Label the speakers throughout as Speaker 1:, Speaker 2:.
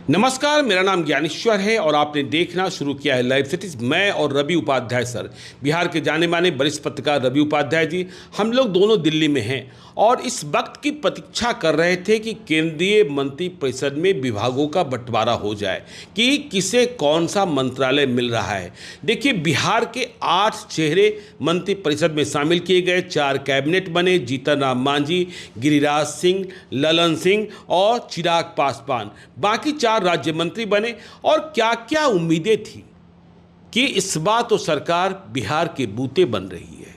Speaker 1: नमस्कार, मेरा नाम ज्ञानेश्वर है और आपने देखना शुरू किया है लाइव सिटीज। मैं और रवि उपाध्याय सर, बिहार के जाने माने वरिष्ठ पत्रकार रवि उपाध्याय जी, हम लोग दोनों दिल्ली में हैं और इस वक्त की प्रतीक्षा कर रहे थे कि केंद्रीय मंत्रिपरिषद में विभागों का बंटवारा हो जाए कि किसे कौन सा मंत्रालय मिल रहा है। देखिए, बिहार के 8 चेहरे मंत्रिपरिषद में शामिल किए गए, 4 कैबिनेट बने, जीतन राम मांझी, गिरिराज सिंह, ललन सिंह और चिराग पासवान, बाकी 4 राज्य मंत्री बने। और क्या क्या उम्मीदें थी कि इस बार तो सरकार बिहार के बूते बन रही है,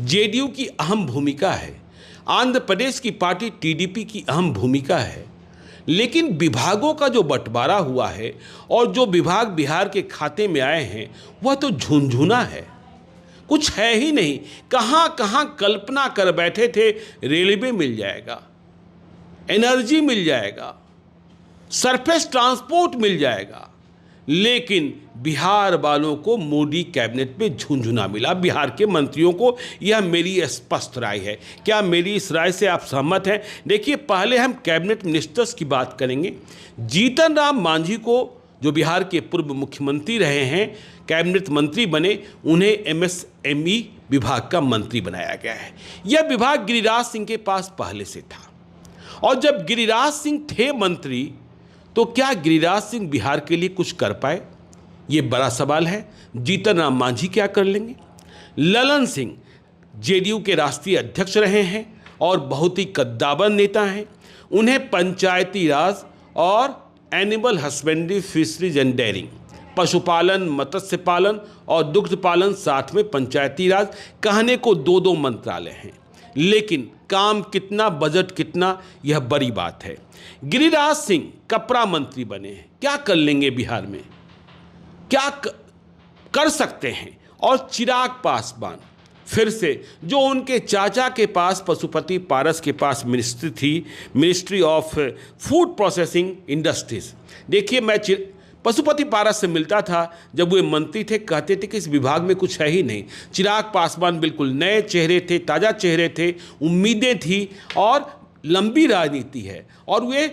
Speaker 1: जेडीयू की अहम भूमिका है, आंध्र प्रदेश की पार्टी टीडीपी की अहम भूमिका है, लेकिन विभागों का जो बंटवारा हुआ है और जो विभाग बिहार के खाते में आए हैं वह तो झुनझुना है, कुछ है ही नहीं। कहाँ कहाँ कल्पना कर बैठे थे रेलवे मिल जाएगा, एनर्जी मिल जाएगा, सरफेस ट्रांसपोर्ट मिल जाएगा, लेकिन बिहार वालों को मोदी कैबिनेट में झुनझुना मिला। बिहार के मंत्रियों को यह मेरी स्पष्ट राय है। क्या मेरी इस राय से आप सहमत हैं? देखिए, पहले हम कैबिनेट मिनिस्टर्स की बात करेंगे। जीतन राम मांझी को, जो बिहार के पूर्व मुख्यमंत्री रहे हैं, कैबिनेट मंत्री बने, उन्हें एमएसएमई विभाग का मंत्री बनाया गया है। यह विभाग गिरिराज सिंह के पास पहले से था और जब गिरिराज सिंह थे मंत्री तो क्या गिरिराज सिंह बिहार के लिए कुछ कर पाए? ये बड़ा सवाल है। जीतन राम मांझी क्या कर लेंगे? ललन सिंह जेडीयू के राष्ट्रीय अध्यक्ष रहे हैं और बहुत ही कद्दावर नेता हैं। उन्हें पंचायती राज और animal husbandry, fisheries and dairying, पशुपालन, मत्स्य पालन और दुग्ध पालन, साथ में पंचायती राज, कहने को 2-2 मंत्रालय हैं, लेकिन काम कितना, बजट कितना, यह बड़ी बात है। गिरिराज सिंह कपड़ा मंत्री बने हैं, क्या कर लेंगे बिहार में? क्या कर सकते हैं? और चिराग पासवान फिर से, जो उनके चाचा के पास, पशुपति पारस के पास मिनिस्ट्री थी, ministry of food processing industries. देखिए, मैं पशुपति पारस से मिलता था जब वे मंत्री थे, कहते थे कि इस विभाग में कुछ है ही नहीं। चिराग पासवान बिल्कुल नए चेहरे थे, ताज़ा चेहरे थे, उम्मीदें थी और लंबी राजनीति है और वे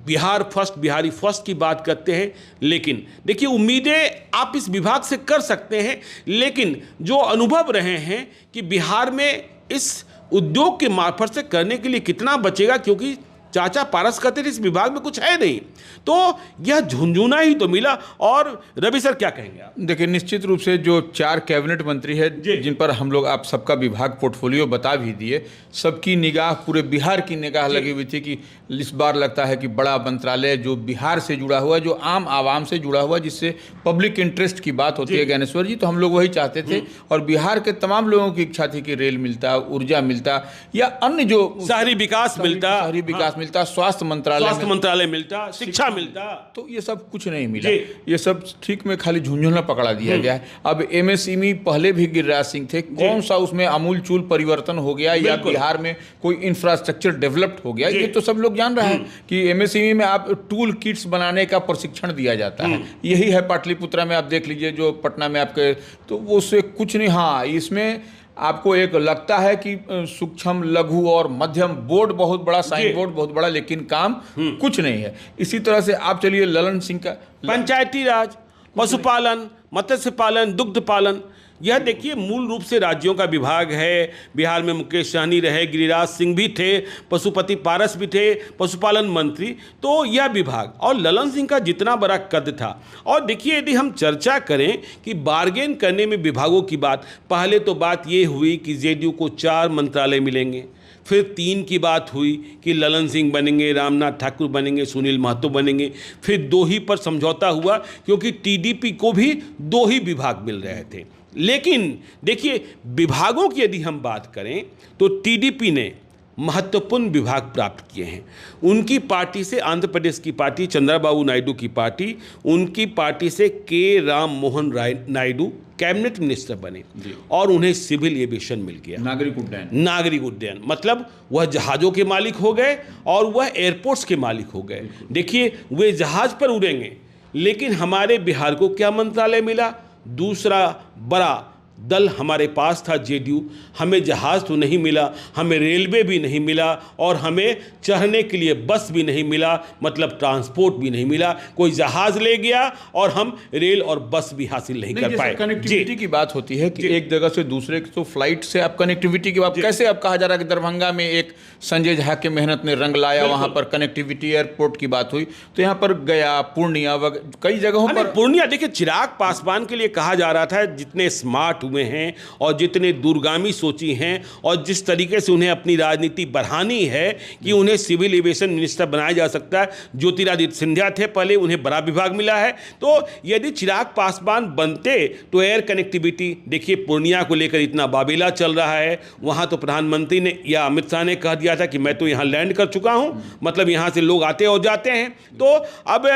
Speaker 1: बिहार फर्स्ट, बिहारी फर्स्ट की बात करते हैं। लेकिन देखिए, उम्मीदें आप इस विभाग से कर सकते हैं, लेकिन जो अनुभव रहे हैं कि बिहार में इस उद्योग के मार्फत से करने के लिए कितना बचेगा, क्योंकि चाचा पारस कहते थे इस विभाग में कुछ है नहीं, तो यह झुनझुना ही तो मिला। और रवि सर क्या कहेंगे आप?
Speaker 2: देखिए, निश्चित रूप से जो 4 कैबिनेट मंत्री है जिन पर हम लोग, आप सबका विभाग पोर्टफोलियो बता भी दिए, सबकी निगाह, पूरे बिहार की निगाह लगी हुई थी कि इस बार लगता है कि बड़ा मंत्रालय जो बिहार से जुड़ा हुआ, जो आम आवाम से जुड़ा हुआ, जिससे पब्लिक इंटरेस्ट की बात होती है ज्ञानेश्वर जी, तो हम लोग वही चाहते थे। और बिहार के तमाम लोगों की इच्छा थी कि रेल मिलता, ऊर्जा मिलता, या अन्य जो
Speaker 1: शहरी विकास
Speaker 2: मिलता, स्वास्थ्य मंत्रालय
Speaker 1: मिलता, शिक्षा मिलता,
Speaker 2: तो ये सब कुछ नहीं मिला। ये सब ठीक में खाली झुंझुना पकड़ा दिया गया है। अब एमएसएमई पहले भी गिरिराज सिंह थे, कौन सा उसमें आमूल चूल परिवर्तन हो गया या बिहार में कोई इंफ्रास्ट्रक्चर डेवलप्ड हो गया, ये तो सब लोग जान रहे हैं कि एमएसएमई में आप टूल किट्स बनाने का प्रशिक्षण दिया जाता है। यही है पाटलिपुत्रा में, आप देख लीजिए, जो पटना में आपके, तो वो उससे कुछ नहीं। हाँ, इसमें आपको एक लगता है कि सूक्ष्म, लघु और मध्यम बोर्ड बहुत बड़ा, साइन बोर्ड बहुत बड़ा, लेकिन काम कुछ नहीं है। इसी तरह से आप चलिए ललन सिंह का
Speaker 1: पंचायती राज, पशुपालन, मत्स्य पालन, दुग्ध पालन, यह देखिए मूल रूप से राज्यों का विभाग है। बिहार में मुकेश सहनी रहे, गिरिराज सिंह भी थे, पशुपति पारस भी थे, पशुपालन मंत्री, तो यह विभाग, और ललन सिंह का जितना बड़ा कद था। और देखिए, यदि हम चर्चा करें कि बार्गेन करने में विभागों की बात, पहले तो बात ये हुई कि जेडीयू को 4 मंत्रालय मिलेंगे, फिर 3 की बात हुई कि ललन सिंह बनेंगे, रामनाथ ठाकुर बनेंगे, सुनील महतो बनेंगे, फिर 2 ही पर समझौता हुआ क्योंकि टीडीपी को भी 2 ही विभाग मिल रहे थे। लेकिन देखिए, विभागों की यदि हम बात करें तो टीडीपी ने महत्वपूर्ण विभाग प्राप्त किए हैं। उनकी पार्टी से, आंध्र प्रदेश की पार्टी, चंद्रबाबू नायडू की पार्टी, उनकी पार्टी से के राम मोहन नायडू कैबिनेट मिनिस्टर बने और उन्हें सिविल एविएशन मिल गया, नागरिक उड्डयन, मतलब वह जहाज़ों के मालिक हो गए और वह एयरपोर्ट्स के मालिक हो गए। देखिए, वे जहाज़ पर उड़ेंगे, लेकिन हमारे बिहार को क्या मंत्रालय मिला? दूसरा बड़ा दल हमारे पास था जेडीयू, हमें जहाज़ तो नहीं मिला, हमें रेलवे भी नहीं मिला और हमें चढ़ने के लिए बस भी नहीं मिला, मतलब ट्रांसपोर्ट भी नहीं मिला। कोई जहाज़ ले गया और हम रेल और बस भी हासिल नहीं कर पाए।
Speaker 2: कनेक्टिविटी की बात होती है कि एक जगह से दूसरे तो फ्लाइट से आप कनेक्टिविटी की बात, कैसे अब कहा जा रहा है कि दरभंगा में एक संजय झा के मेहनत ने रंग लाया, वहां पर कनेक्टिविटी एयरपोर्ट की बात हुई, तो यहाँ पर गया, पूर्णिया, कई जगहों पर।
Speaker 1: पूर्णिया देखिए, चिराग पासवान के लिए कहा जा रहा था जितने स्मार्ट हुए हैं और जितने दूरगामी सोची हैं और जिस तरीके से उन्हें अपनी राजनीति बढ़ानी है कि उन्हें सिविल एविएशन मिनिस्टर बनाया जा सकता है। ज्योतिरादित्य सिंधिया थे पहले, उन्हें बड़ा विभाग मिला है। तो यदि चिराग पासवान बनते तो एयर कनेक्टिविटी, देखिए पूर्णिया को लेकर इतना बाबेला चल रहा है, वहां तो प्रधानमंत्री ने या अमित शाह ने कह दिया था कि मैं तो यहां लैंड कर चुका हूं, मतलब यहां से लोग आते और जाते हैं। तो अब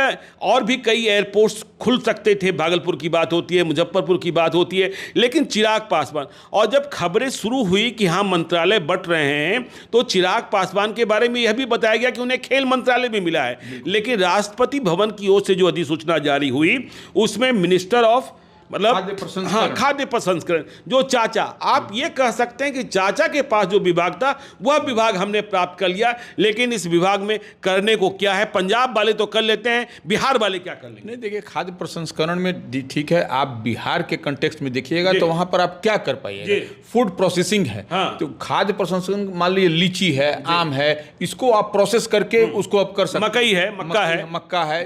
Speaker 1: और भी कई एयरपोर्ट्स खुल सकते थे, भागलपुर की बात होती है, मुजफ्फरपुर की बात होती है, लेकिन चिराग पासवान, और जब खबरें शुरू हुई कि हाँ मंत्रालय बंट रहे हैं तो चिराग पासवान के बारे में यह भी बताया गया कि उन्हें खेल मंत्रालय भी मिला है। लेकिन राष्ट्रपति भवन की ओर से जो अधिसूचना जारी हुई उसमें मिनिस्टर ऑफ मतलब खाद्य प्रसंस्करण, जो चाचा, आप ये कह सकते हैं कि चाचा के पास जो विभाग था वह विभाग हमने प्राप्त कर लिया, लेकिन इस विभाग में करने को क्या है? पंजाब वाले तो कर लेते हैं, बिहार वाले क्या कर लेंगे?
Speaker 2: नहीं देखिए, खाद्य प्रसंस्करण में ठीक है, आप बिहार के कंटेक्स्ट में देखिएगा तो वहां पर आप क्या कर पाइएगा? फूड प्रोसेसिंग है। तो खाद्य प्रसंस्करण, मान लीजिए लीची है, आम है, इसको आप प्रोसेस करके उसको आप कर सकते हैं।
Speaker 1: मकई है,
Speaker 2: मक्का है,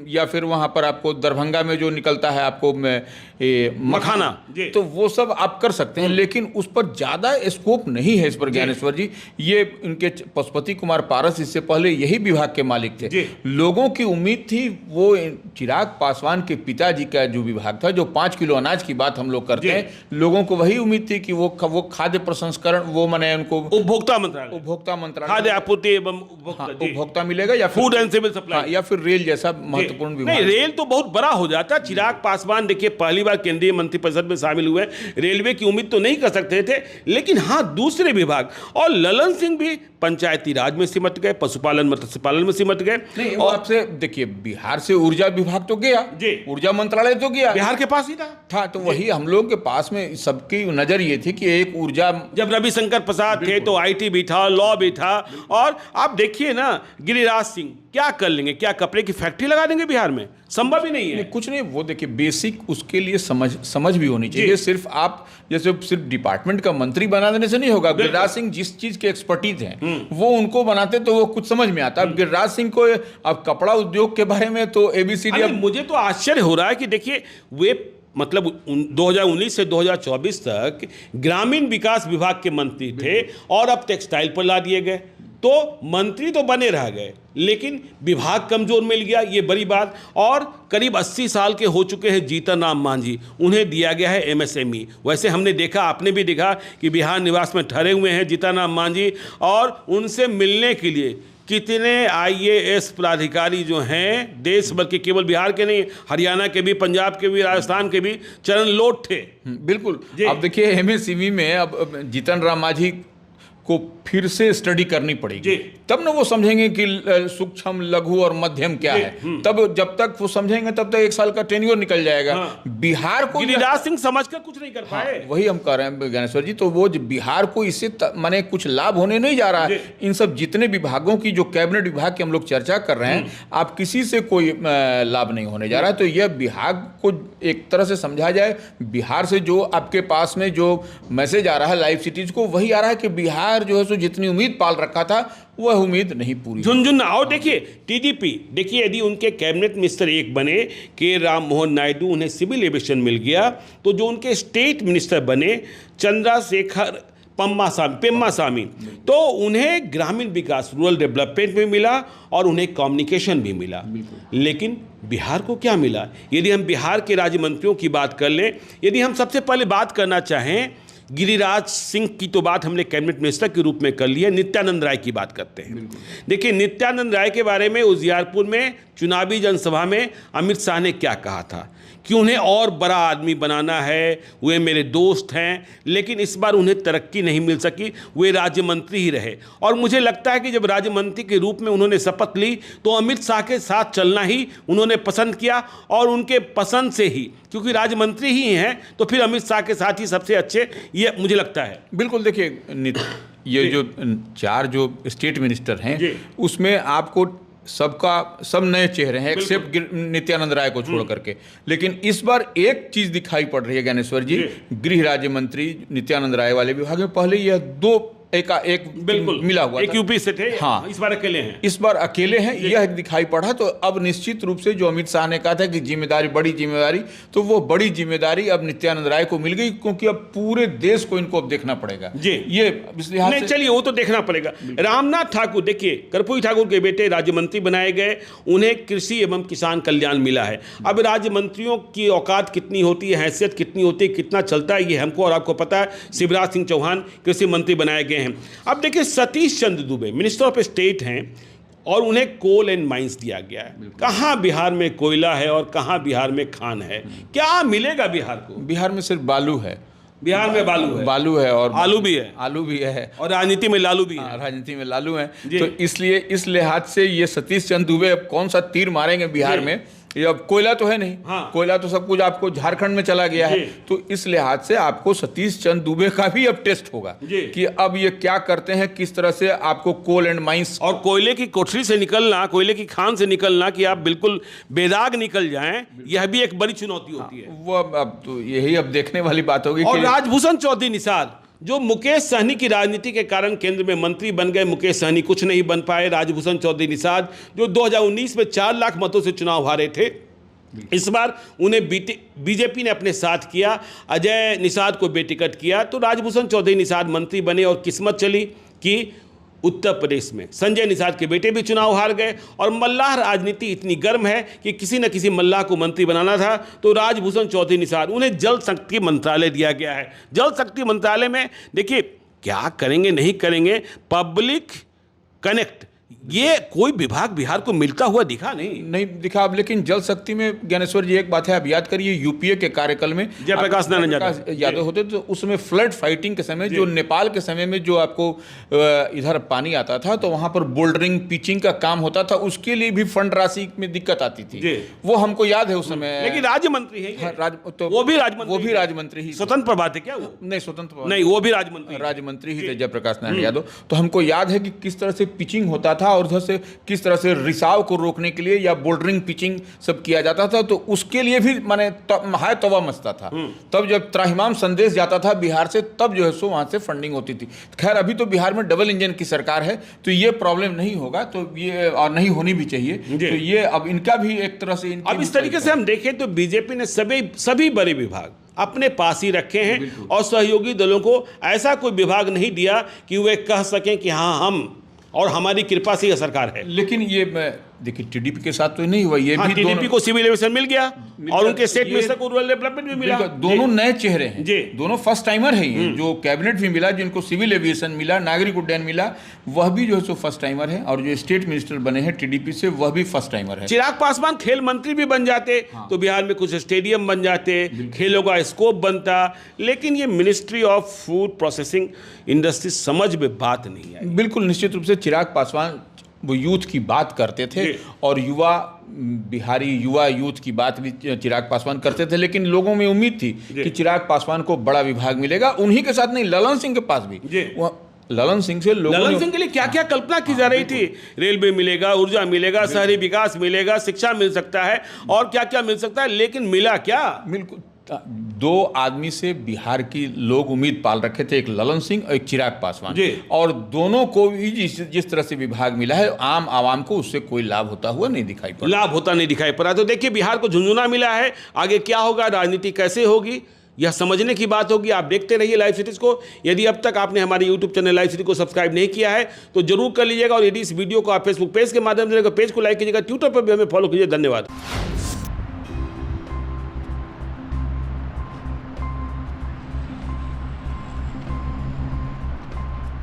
Speaker 2: या फिर वहां पर आपको दरभंगा में जो निकलता है आपको मखाना, तो वो सब आप कर सकते हैं, लेकिन उस पर ज्यादा स्कोप नहीं है इस पर। ज्ञानेश्वर जी, ये इनके पशुपति कुमार पारस इससे पहले यही विभाग के मालिक थे। लोगों की उम्मीद थी, वो चिराग पासवान के पिताजी का जो विभाग था, जो 5 किलो अनाज की बात हम लोग करते हैं, लोगों को वही उम्मीद थी कि वो खाद्य प्रसंस्करण, वो माने उनको उपभोक्ता मंत्रालय
Speaker 1: खाद्य आपूर्ति एवं
Speaker 2: उपभोक्ता मिलेगा, या
Speaker 1: फूड एंड सिविल सप्लाई,
Speaker 2: या फिर रेल जैसा महत्वपूर्ण विभाग।
Speaker 1: रेल तो बहुत बड़ा हो जाता। चिराग पासवान देखिए पहली बार केंद्रीय मंत्रिपरिषद में शामिल हुए, रेलवे की उम्मीद तो नहीं कर सकते थे, लेकिन हाँ दूसरे विभाग, और ललन सिंह भी पंचायती राज में सिमट गए, पशुपालन मत्स्य पालन में सिमट गए।
Speaker 2: नहीं, और आपसे देखिए, बिहार से ऊर्जा विभाग तो गया, ऊर्जा मंत्रालय तो गया,
Speaker 1: बिहार के पास ही था।
Speaker 2: तो वही हम लोग के पास में सबकी नजर ये थी कि एक ऊर्जा,
Speaker 1: जब रविशंकर प्रसाद थे तो आईटी भी था, लॉ भी था, और आप देखिए ना गिरिराज सिंह क्या कर लेंगे? क्या कपड़े की फैक्ट्री लगा देंगे बिहार में? संभव ही नहीं है।
Speaker 2: कुछ नहीं, वो देखिए बेसिक उसके लिए समझ भी होनी चाहिए। सिर्फ आप जैसे सिर्फ डिपार्टमेंट का मंत्री बना देने से नहीं होगा। गिरिराज सिंह जिस चीज के एक्सपर्टीज हैं वो उनको बनाते तो वो कुछ समझ में आता। अब गिरिराज सिंह को अब कपड़ा उद्योग के बारे में तो एबीसीडी,
Speaker 1: मुझे तो आश्चर्य हो रहा है कि देखिए वे मतलब 2019 से 2024 तक ग्रामीण विकास विभाग के मंत्री थे और अब टेक्सटाइल पर ला दिए गए। तो मंत्री तो बने रह गए, लेकिन विभाग कमजोर मिल गया, ये बड़ी बात। और करीब 80 साल के हो चुके हैं जीतन राम मांझी, उन्हें दिया गया है एमएसएमई। वैसे हमने देखा, आपने भी देखा कि बिहार निवास में ठहरे हुए हैं जीतन राम मांझी, और उनसे मिलने के लिए कितने आईएएस पदाधिकारी जो हैं देश भर के, केवल बिहार के नहीं, हरियाणा के भी, पंजाब के भी, राजस्थान के भी चरण लोट थे।
Speaker 2: बिल्कुल। अब देखिए एमएसएमई में अब जीतन राम मांझी को फिर से स्टडी करनी पड़ेगी, तब ना वो समझेंगे कि सूक्ष्म, लघु और मध्यम क्या है। तब जब तक वो समझेंगे तब तक 1 साल का टेन्योर निकल जाएगा। बिहार को
Speaker 1: गिरिराज सिंह समझकर कुछ नहीं कर पाए।
Speaker 2: वही हम कह रहे हैं ज्ञानेश्वर जी, तो वो बिहार को इससे माने कुछ लाभ होने नहीं जा रहा है। इन सब जितने विभागों की जो कैबिनेट विभाग की हम लोग चर्चा कर रहे हैं, आप किसी से कोई लाभ नहीं होने जा रहा है। तो यह विभाग को एक तरह से समझा जाए, बिहार से जो आपके पास में जो मैसेज आ रहा है लाइव सिटीज को, वही आ रहा है कि बिहार जो है सो जितनी उम्मीद पाल रखा था वह उम्मीद नहीं पूरी
Speaker 1: झुनझुन। और देखिए टीडीपी, देखिए यदि उनके कैबिनेट मिनिस्टर एक बने के राम मोहन नायडू, उन्हें सिविल एविएशन मिल गया, तो जो उनके स्टेट मिनिस्टर बने चंद्रशेखर पेम्मासामी, तो उन्हें ग्रामीण विकास, रूरल डेवलपमेंट भी मिला और उन्हें कम्युनिकेशन भी मिला। लेकिन बिहार को क्या मिला? यदि हम बिहार के राज्य मंत्रियों की बात कर लें, यदि हम सबसे पहले बात करना चाहें, गिरिराज सिंह की तो बात हमने कैबिनेट मिनिस्टर के रूप में कर ली है, नित्यानंद राय की बात करते हैं। देखिए नित्यानंद राय के बारे में उजियारपुर में चुनावी जनसभा में अमित शाह ने क्या कहा था कि उन्हें और बड़ा आदमी बनाना है, वे मेरे दोस्त हैं, लेकिन इस बार उन्हें तरक्की नहीं मिल सकी, वे राज्य मंत्री ही रहे। और मुझे लगता है कि जब राज्य मंत्री के रूप में उन्होंने शपथ ली तो अमित शाह के साथ चलना ही उन्होंने पसंद किया, और उनके पसंद से ही, क्योंकि राज्य मंत्री ही हैं, तो फिर अमित शाह के साथ ही सबसे अच्छे, ये मुझे लगता है।
Speaker 2: बिल्कुल, देखिए ये जो 4 जो स्टेट मिनिस्टर हैं उसमें आपको सब नए चेहरे हैं एक्सेप्ट नित्यानंद राय को छोड़ करके। लेकिन इस बार एक चीज दिखाई पड़ रही है ज्ञानेश्वर जी, गृह राज्य मंत्री नित्यानंद राय वाले विभाग में पहले यह 2 एक
Speaker 1: बिल्कुल
Speaker 2: मिला हुआ
Speaker 1: एक यूपी से थे,
Speaker 2: हाँ,
Speaker 1: इस बार अकेले हैं।
Speaker 2: इस बार अकेले हैं, यह दिखाई पड़ा। तो अब निश्चित रूप से जो अमित शाह ने कहा था कि जिम्मेदारी, बड़ी जिम्मेदारी, तो वो बड़ी जिम्मेदारी अब नित्यानंद राय को मिल गई, क्योंकि अब पूरे देश को इनको अब देखना पड़ेगा
Speaker 1: जी।
Speaker 2: ये इस लिहाज
Speaker 1: नहीं, चलिए वो तो देखना पड़ेगा। रामनाथ ठाकुर, देखिए कर्पूरी ठाकुर के बेटे राज्य मंत्री बनाए गए, उन्हें कृषि एवं किसान कल्याण मिला है। अब राज्य मंत्रियों की औकात कितनी होती है, हैसियत कितनी होती है, कितना चलता है, ये हमको और आपको पता है। शिवराज सिंह चौहान कृषि मंत्री बनाए गए हैं। अब देखिए Satish Chandra Dubey minister of state हैं और उन्हें कोल एंड माइंस दिया गया है। कहाँ बिहार में कोयला है और कहाँ बिहार में खान है? क्या मिलेगा बिहार को?
Speaker 2: बिहार में सिर्फ बालू है,
Speaker 1: बिहार में बालू है
Speaker 2: और
Speaker 1: आलू भी है,
Speaker 2: और
Speaker 1: राजनीति में लालू भी है।
Speaker 2: राजनीति में लालू है। तो इसलिए इस लिहाज से ये सतीश चंद्र दुबे अब कौन सा तीर मारेंगे बिहार में? ये अब कोयला तो है नहीं,
Speaker 1: हाँ।
Speaker 2: कोयला तो सब कुछ आपको झारखंड में चला गया है। तो इस लिहाज से आपको सतीश चंद्र दुबे का भी अब टेस्ट होगा कि अब ये क्या करते हैं, किस तरह से आपको कोल एंड माइंस
Speaker 1: और कोयले की कोठरी से निकलना, कोयले की खान से निकलना कि आप बिल्कुल बेदाग निकल जाएं, यह भी एक बड़ी चुनौती होती है।
Speaker 2: वो अब तो यही अब देखने वाली बात होगी।
Speaker 1: और राजभूषण चौधरी निषाद, जो मुकेश सहनी की राजनीति के कारण केंद्र में मंत्री बन गए, मुकेश सहनी कुछ नहीं बन पाए। राजभूषण चौधरी निषाद जो 2019 में 4 लाख मतों से चुनाव हारे थे, इस बार उन्हें बीजेपी ने अपने साथ किया, अजय निषाद को बेटिकट किया, तो राजभूषण चौधरी निषाद मंत्री बने। और किस्मत चली कि उत्तर प्रदेश में संजय निषाद के बेटे भी चुनाव हार गए। और मल्लाह राजनीति इतनी गर्म है कि किसी न किसी मल्लाह को मंत्री बनाना था, तो राजभूषण चौधरी निषाद, उन्हें जल शक्ति मंत्रालय दिया गया है। जल शक्ति मंत्रालय में देखिए क्या करेंगे नहीं करेंगे, पब्लिक कनेक्ट, ये कोई विभाग बिहार को मिलता हुआ दिखा नहीं
Speaker 2: दिखा। अब लेकिन जल शक्ति में ज्ञानेश्वर जी एक बात है, आप याद करिए यूपीए के कार्यकाल में
Speaker 1: जयप्रकाश नारायण
Speaker 2: यादव होते, तो उसमें फ्लड फाइटिंग के समय, जो नेपाल के समय में जो आपको इधर पानी आता था, तो वहां पर बोल्डरिंग पिचिंग का काम होता था, उसके लिए भी फंड राशि में दिक्कत आती थी, वो हमको याद है उस समय।
Speaker 1: लेकिन राज्य मंत्री है
Speaker 2: तो
Speaker 1: वो भी राज्य
Speaker 2: ही
Speaker 1: स्वतंत्र प्रभार थे क्या? वो
Speaker 2: नहीं, स्वतंत्र
Speaker 1: नहीं, वो भी
Speaker 2: राज्य मंत्री ही थे, जयप्रकाश नारायण यादव। तो हमको याद है कि किस तरह से पिचिंग होता था और उधर से किस तरह से रिसाव को रोकने के लिए या बोल्डरिंग पिचिंग सब किया जाता था। तो उसके लिए भी माने हाय तवा मचता था। तब जब त्राहिमाम संदेश जाता था बिहार से, तब जो है सो वहां से फंडिंग होती थी। खैर अभी तो बिहार में डबल इंजन की सरकार है, तो ये प्रॉब्लम नहीं होगा, तो ये और नहीं होनी भी चाहिए। तो ये अब इनका भी एक तरह से
Speaker 1: अब इस तरीके से हम देखें तो बीजेपी ने सभी बड़े विभाग अपने पास ही रखे हैं और सहयोगी दलों को ऐसा कोई विभाग नहीं दिया कि वे कह सकें कि हाँ हम और हमारी कृपा से यह सरकार है।
Speaker 2: लेकिन ये देखिए टीडीपी के साथ तो नहीं हुआ, ये भी
Speaker 1: टीडीपी को सिविल एविएशन मिल गया और उनके स्टेट मिनिस्टर को रूरल डेवलपमेंट भी मिला।
Speaker 2: दोनों नए चेहरे हैं जी, दोनों फर्स्ट टाइमर हैं। जो कैबिनेट भी मिला, जिनको सिविल एविएशन मिला, नागरिक उड्डयन मिला, वह भी जो है सो फर्स्ट टाइमर है। और जो स्टेट मिनिस्टर बने हैं टीडीपी से, वह भी फर्स्ट टाइमर है।
Speaker 1: चिराग पासवान खेल मंत्री भी बन जाते तो बिहार में कुछ स्टेडियम बन जाते, खेलों का स्कोप बनता। लेकिन ये ministry of food processing industry समझ में बात नहीं आई।
Speaker 2: बिल्कुल निश्चित रूप से चिराग पासवान वो यूथ की बात करते थे और बिहारी युवा यूथ की बात भी चिराग पासवान करते थे। लेकिन लोगों में उम्मीद थी कि चिराग पासवान को बड़ा विभाग मिलेगा। उन्हीं के साथ नहीं, ललन सिंह के पास भी, ललन सिंह से
Speaker 1: ललन सिंह के लिए क्या क्या कल्पना की जा रही थी, रेलवे मिलेगा, ऊर्जा मिलेगा, शहरी विकास मिलेगा, शिक्षा मिल सकता है और क्या क्या मिल सकता है। लेकिन मिला क्या?
Speaker 2: बिल्कुल 2 आदमी से बिहार की लोग उम्मीद पाल रखे थे, एक ललन सिंह और एक चिराग पासवान, और दोनों को भी जिस तरह से विभाग मिला है, आम आवाम को उससे कोई लाभ होता हुआ नहीं दिखाई पड़ा।
Speaker 1: तो देखिए बिहार को झुंझुना मिला है, आगे क्या होगा, राजनीति कैसे होगी, यह समझने की बात होगी। आप देखते रहिए लाइव सिटीज को। यदि अब तक आपने हमारे यूट्यूब चैनल लाइव सिटी को सब्सक्राइब नहीं किया है तो जरूर कर लीजिएगा। और यदि इस वीडियो को आप फेसबुक पेज के माध्यम से पेज को लाइक कीजिएगा, ट्विटर पर भी हमें फॉलो कीजिए। धन्यवाद।